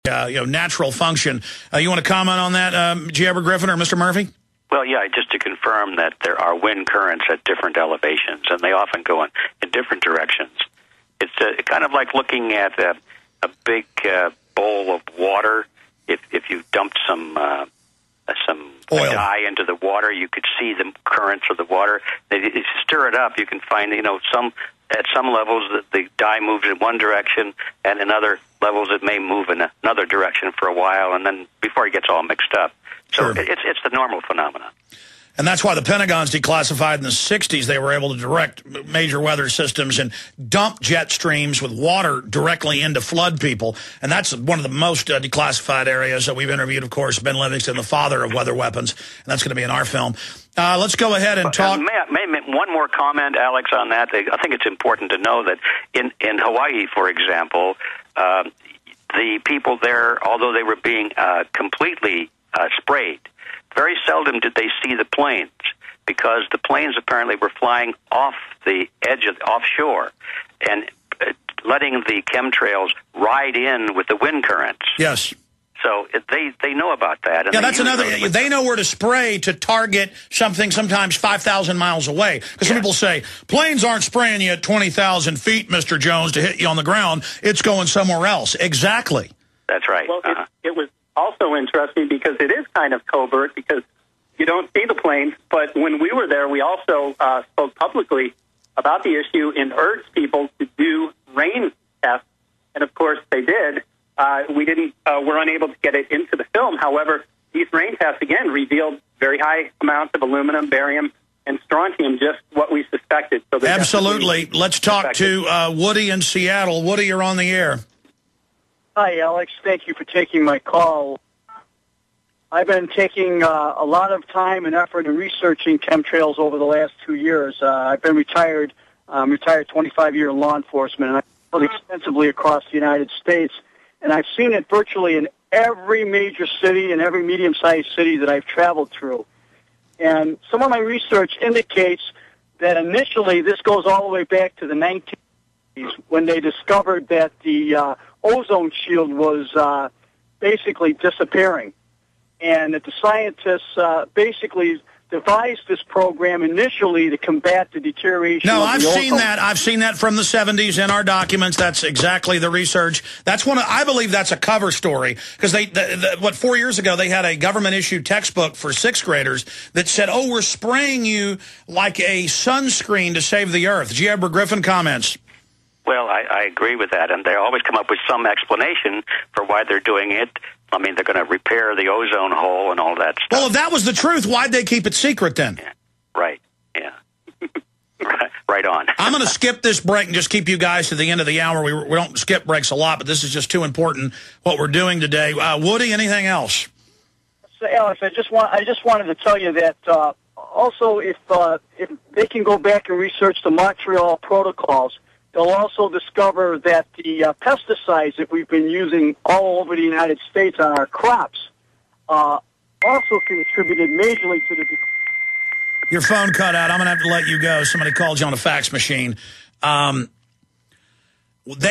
natural function. You want to comment on that, G. Edward Griffin or Mr. Murphy? Well, yeah, just to confirm that there are wind currents at different elevations, and they often go in different directions. It's kind of like looking at a big bowl of water. If you dumped some oil dye into the water, you could see the currents of the water. If you stir it up, you can find, at some levels the dye moves in one direction, and in other levels it may move in another direction for a while, and then before it gets all mixed up. So Sure. It's the normal phenomenon. And that's why the Pentagon's declassified in the 60s. They were able to direct major weather systems and dump jet streams with water directly into flood people. And that's one of the most declassified areas that we've interviewed, of course, Ben Livingston, the father of weather weapons. And that's going to be in our film. Let's go ahead and talk. May one more comment, Alex, on that. I think it's important to know that in Hawaii, for example, the people there, although they were being completely sprayed, very seldom did they see the planes, because the planes apparently were flying off the edge of offshore and letting the chemtrails ride in with the wind currents. Yes. So they know about that. And yeah, that's another. They know where to spray to target something sometimes 5,000 miles away. Because some people say, planes aren't spraying you at 20,000 feet, Mr. Jones, to hit you on the ground. It's going somewhere else. Exactly. That's right. Well, it was also interesting because it is kind of covert, because you don't see the planes. But when we were there, we also spoke publicly about the issue and urged people to do rain tests. And, of course, they did. We're unable to get it into the film. However, these rain tests, again, revealed very high amounts of aluminum, barium, and strontium, just what we suspected. So absolutely. Let's talk to Woody in Seattle. Woody, you're on the air. Hi, Alex. Thank you for taking my call. I've been taking a lot of time and effort in researching chemtrails over the last 2 years. I've been retired. I'm retired 25-year law enforcement, and I've traveled extensively across the United States. And I've seen it virtually in every major city and every medium-sized city that I've traveled through. And some of my research indicates that initially, this goes all the way back to the 1980s, when they discovered that the ozone shield was basically disappearing. And that the scientists basically devised this program initially to combat the deterioration of the ozone. No, I've seen that. I've seen that from the 70s in our documents. That's exactly the research. That's I believe that's a cover story, because 4 years ago they had a government-issued textbook for 6th graders that said, oh, we're spraying you like a sunscreen to save the earth. G. Edward Griffin comments. Well, I agree with that, and they always come up with some explanation for why they're doing it. I mean, they're going to repair the ozone hole and all that stuff. Well, if that was the truth, why'd they keep it secret then? Yeah. Right, yeah. Right on. I'm going to skip this break and just keep you guys to the end of the hour. We don't skip breaks a lot, but this is just too important, what we're doing today. Woody, anything else? So, Alex, I just wanted to tell you that also if they can go back and research the Montreal protocols, they'll also discover that the pesticides that we've been using all over the United States on our crops also contributed majorly to the... Your phone cut out. I'm going to have to let you go. Somebody called you on a fax machine. They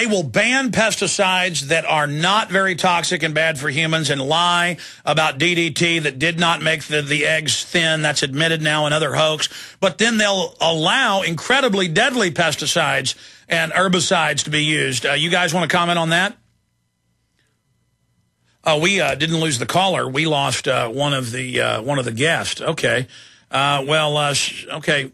will ban pesticides that are not very toxic and bad for humans and lie about DDT that did not make the eggs thin. That's admitted now, another hoax. But then they'll allow incredibly deadly pesticides and herbicides to be used. You guys want to comment on that? We didn't lose the caller. We lost one of the guests. Okay. Okay.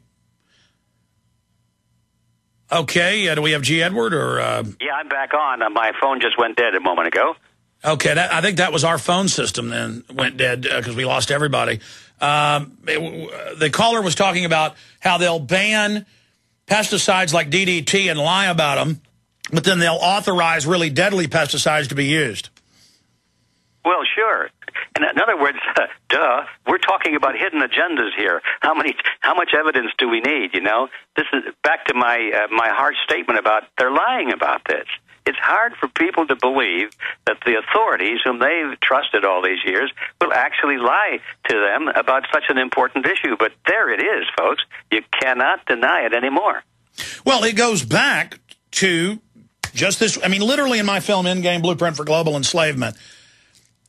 Okay. Do we have G. Edward or? Yeah, I'm back on. My phone just went dead a moment ago. Okay, I think that was our phone system then went dead because we lost everybody. The caller was talking about how they'll ban pesticides like DDT and lie about them, but then they'll authorize really deadly pesticides to be used. Well, sure. And in other words, we're talking about hidden agendas here. How much evidence do we need, you know? This is back to my harsh statement about they're lying about this. It's hard for people to believe that the authorities, whom they've trusted all these years, will actually lie to them about such an important issue. But there it is, folks. You cannot deny it anymore. Well, it goes back to Just this, I mean, literally in my film, Endgame Blueprint for Global Enslavement.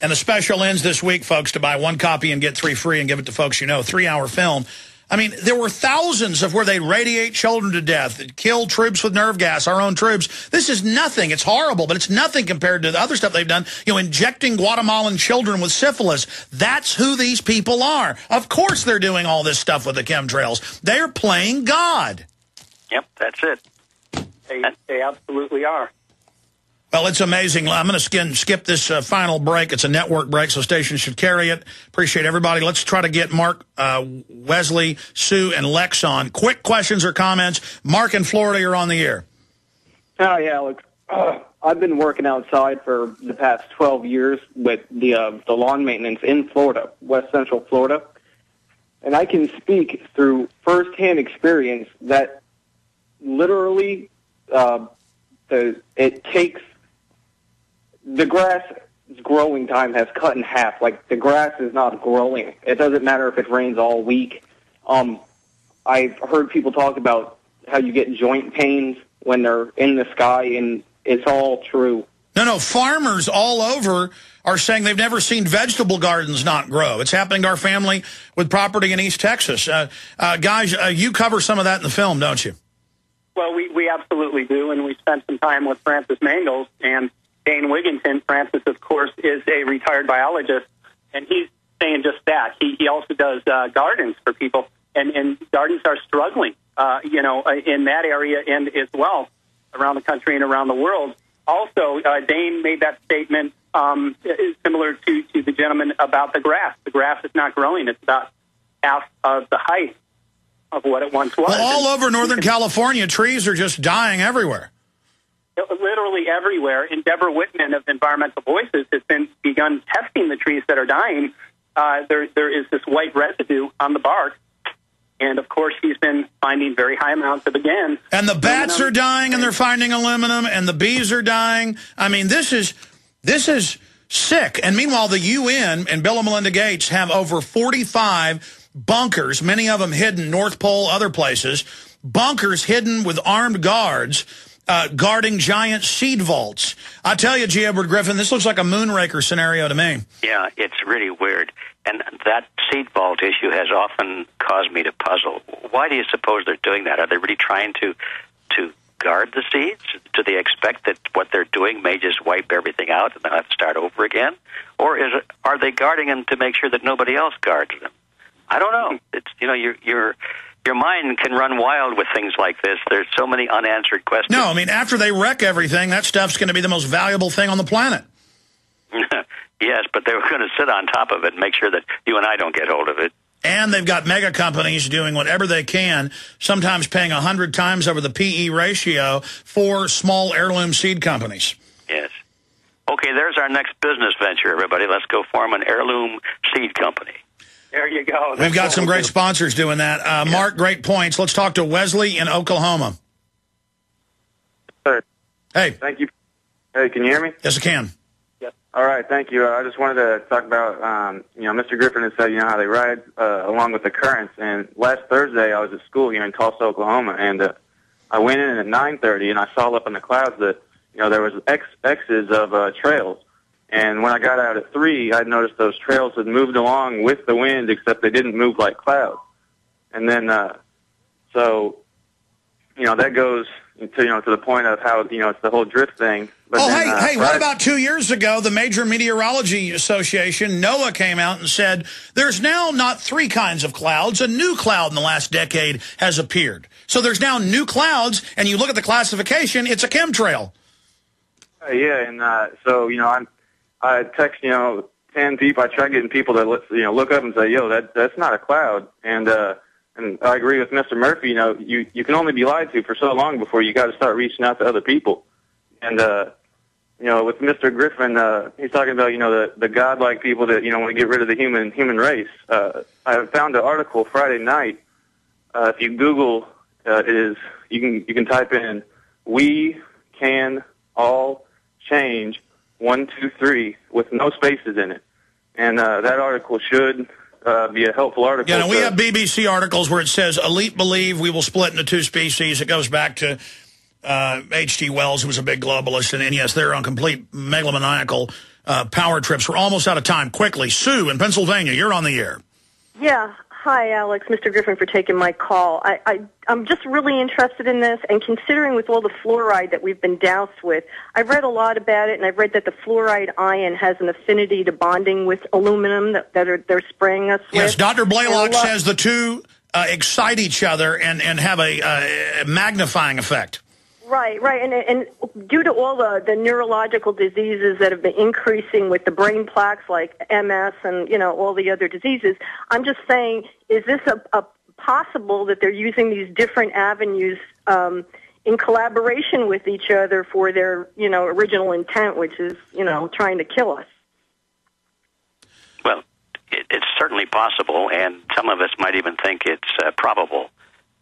And the special ends this week, folks, to buy 1 copy and get 3 free and give it to folks you know, 3-hour film. I mean, there were thousands of where they radiate children to death, kill troops with nerve gas, our own troops. This is nothing. It's horrible, but it's nothing compared to the other stuff they've done. You know, injecting Guatemalan children with syphilis. That's who these people are. Of course they're doing all this stuff with the chemtrails. They're playing God. Yep, that's it. They absolutely are. Well, it's amazing. I'm going to skip this final break. It's a network break, so stations should carry it. Appreciate everybody. Let's try to get Mark, Wesley, Sue, and Lex on. Quick questions or comments. Mark in Florida, you're on the air. Hi, Alex. I've been working outside for the past 12 years with the lawn maintenance in Florida, West Central Florida. And I can speak through firsthand experience that literally it takes... The grass's growing time has cut in half. Like, the grass is not growing. It doesn't matter if it rains all week. I've heard people talk about how you get joint pains when they're in the sky, and it's all true. No, farmers all over are saying they've never seen vegetable gardens not grow. It's happening to our family with property in East Texas. Guys, you cover some of that in the film, don't you? Well, we absolutely do, and we spent some time with Francis Mangels and Dane Wigginton. Francis, of course, is a retired biologist, and he's saying just that. He also does gardens for people, and gardens are struggling, in that area and as well around the country and around the world. Also, Dane made that statement similar to the gentleman about the grass. The grass is not growing. It's about half of the height of what it once was. Well, all over Northern California, trees are just dying everywhere. Literally everywhere. And Deborah Whitman of Environmental Voices has begun testing the trees that are dying. There is this white residue on the bark. And, of course, he's been finding very high amounts of, again... And the bats are dying, and they're finding aluminum, and the bees are dying. I mean, this is sick. And meanwhile, the UN and Bill and Melinda Gates have over 45 bunkers, many of them hidden, North Pole, other places, bunkers hidden with armed guards guarding giant seed vaults. I tell you, G. Edward Griffin, this looks like a Moonraker scenario to me. Yeah, it's really weird. And that seed vault issue has often caused me to puzzle. Why do you suppose they're doing that? Are they really trying to guard the seeds? Do they expect that what they're doing may just wipe everything out and they'll have to start over again? Or are they guarding them to make sure that nobody else guards them? I don't know. It's your mind can run wild with things like this. There's so many unanswered questions. No, I mean, after they wreck everything, that stuff's going to be the most valuable thing on the planet. Yes, but they were going to sit on top of it and make sure that you and I don't get hold of it. And they've got mega companies doing whatever they can, sometimes paying 100 times over the PE ratio for small heirloom seed companies. Yes. Okay, there's our next business venture, everybody. Let's go form an heirloom seed company. There you go. We've got some great sponsors doing that. Yeah. Mark, great points. Let's talk to Wesley in Oklahoma. Sir. Hey. Thank you. Hey, can you hear me? Yes, I can. Yes. All right, thank you. I just wanted to talk about, Mr. Griffin has said, how they ride along with the currents. And last Thursday, I was at school here in Tulsa, Oklahoma, and I went in at 9:30, and I saw up in the clouds that, there was X's of trails. And when I got out at 3, I noticed those trails had moved along with the wind, except they didn't move like clouds. And then, that goes to the point of how, it's the whole drift thing. But hey, what about 2 years ago, the Major Meteorology Association, NOAA, came out and said there's now not 3 kinds of clouds. A new cloud in the last decade has appeared. So there's now new clouds, and you look at the classification, it's a chemtrail. Yeah, and I text, 10 people. I try getting people to, look up and say, that's not a cloud. And I agree with Mr. Murphy. You can only be lied to for so long before you got to start reaching out to other people. And, with Mr. Griffin, he's talking about, the godlike people that, want to get rid of the human race. I found an article Friday night. If you Google, you can type in, "We can all change 1, 2, 3" with no spaces in it. And that article should be a helpful article. Yeah, we have BBC articles where it says, elite believe we will split into 2 species. It goes back to H.G. Wells, who was a big globalist, and yes, they're on complete megalomaniacal power trips. We're almost out of time. Quickly, Sue in Pennsylvania, you're on the air. Yeah. Hi, Alex. Mr. Griffin, for taking my call. I'm just really interested in this, and considering with all the fluoride that we've been doused with, I've read a lot about it, and I've read that the fluoride ion has an affinity to bonding with aluminum that they're spraying us with. Yes, Dr. Blaylock says the two excite each other and have a magnifying effect. Right. And due to all the neurological diseases that have been increasing with the brain plaques like MS and, all the other diseases, I'm just saying, is this a possible that they're using these different avenues in collaboration with each other for their, original intent, which is, trying to kill us? Well, it's certainly possible, and some of us might even think it's probable,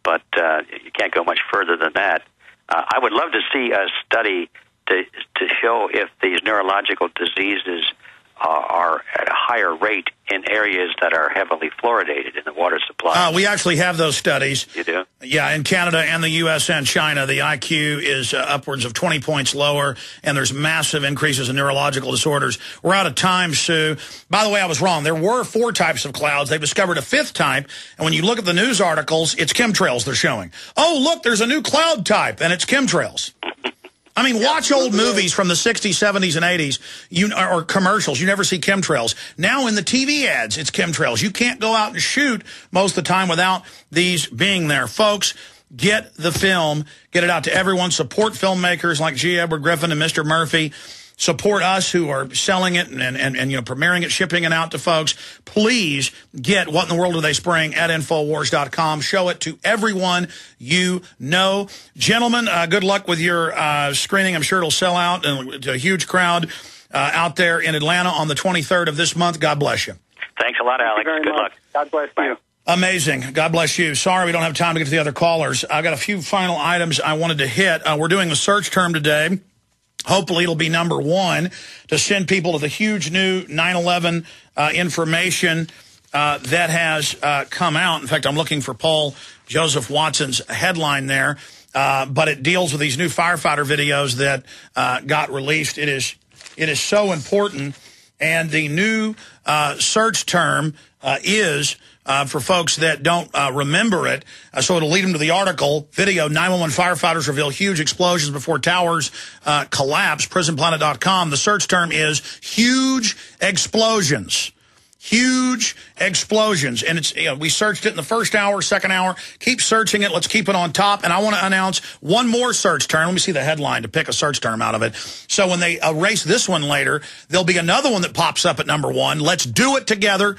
but you can't go much further than that. I would love to see a study to show if these neurological diseases are at a higher rate in areas that are heavily fluoridated in the water supply. We actually have those studies. You do? Yeah, in Canada and the U.S. and China, the IQ is upwards of 20 points lower, and there's massive increases in neurological disorders. We're out of time, Sue. By the way, I was wrong. There were 4 types of clouds. They've discovered a 5th type, and when you look at the news articles, it's chemtrails they're showing. Oh, look, there's a new cloud type, and it's chemtrails. I mean, watch old movies from the 60s, 70s, and 80s, or commercials. You never see chemtrails. Now in the TV ads, it's chemtrails. You can't go out and shoot most of the time without these being there. Folks, get the film. Get it out to everyone. Support filmmakers like G. Edward Griffin and Mr. Murphy. Support us who are selling it and premiering it, shipping it out to folks. Please get What in the World Are They Spraying at Infowars.com. Show it to everyone you know. Gentlemen, good luck with your screening. I'm sure it'll sell out and a huge crowd out there in Atlanta on the 23rd of this month. God bless you. Thanks a lot, Alex. Good luck. God bless you. Amazing. God bless you. Sorry we don't have time to get to the other callers. I've got a few final items I wanted to hit. We're doing the search term today. Hopefully it'll be number 1 to send people to the huge new 9/11 information that has come out. In fact, I'm looking for Paul Joseph Watson's headline there, but it deals with these new firefighter videos that got released. It is so important, and the new search term is... for folks that don't remember it, so it'll lead them to the article. Video, 911 firefighters reveal huge explosions before towers collapse, prisonplanet.com. The search term is huge explosions. Huge explosions. And it's we searched it in the first hour, second hour. Keep searching it. Let's keep it on top. And I want to announce one more search term. Let me see the headline to pick a search term out of it. So when they erase this one later, there'll be another one that pops up at number 1. Let's do it together.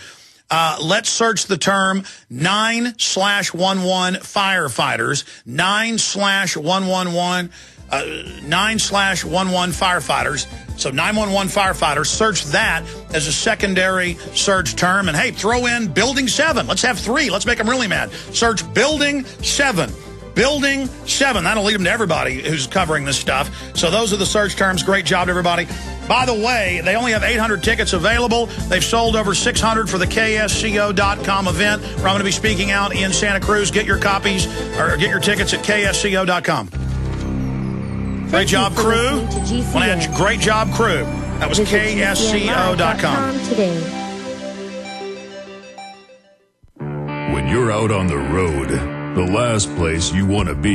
Let's search the term 9/11 firefighters, 9/111, 9/11 firefighters. So 911 firefighters, search that as a secondary search term. And hey, throw in Building 7. Let's have 3. Let's make them really mad. Search Building 7. Building 7. That'll lead them to everybody who's covering this stuff. So those are the search terms. Great job to everybody. By the way, they only have 800 tickets available. They've sold over 600 for the KSCO.com event where I'm going to be speaking out in Santa Cruz. Get your copies or get your tickets at KSCO.com. Great job, crew. Great job, crew. That was KSCO.com. Today. When you're out on the road, the last place you want to be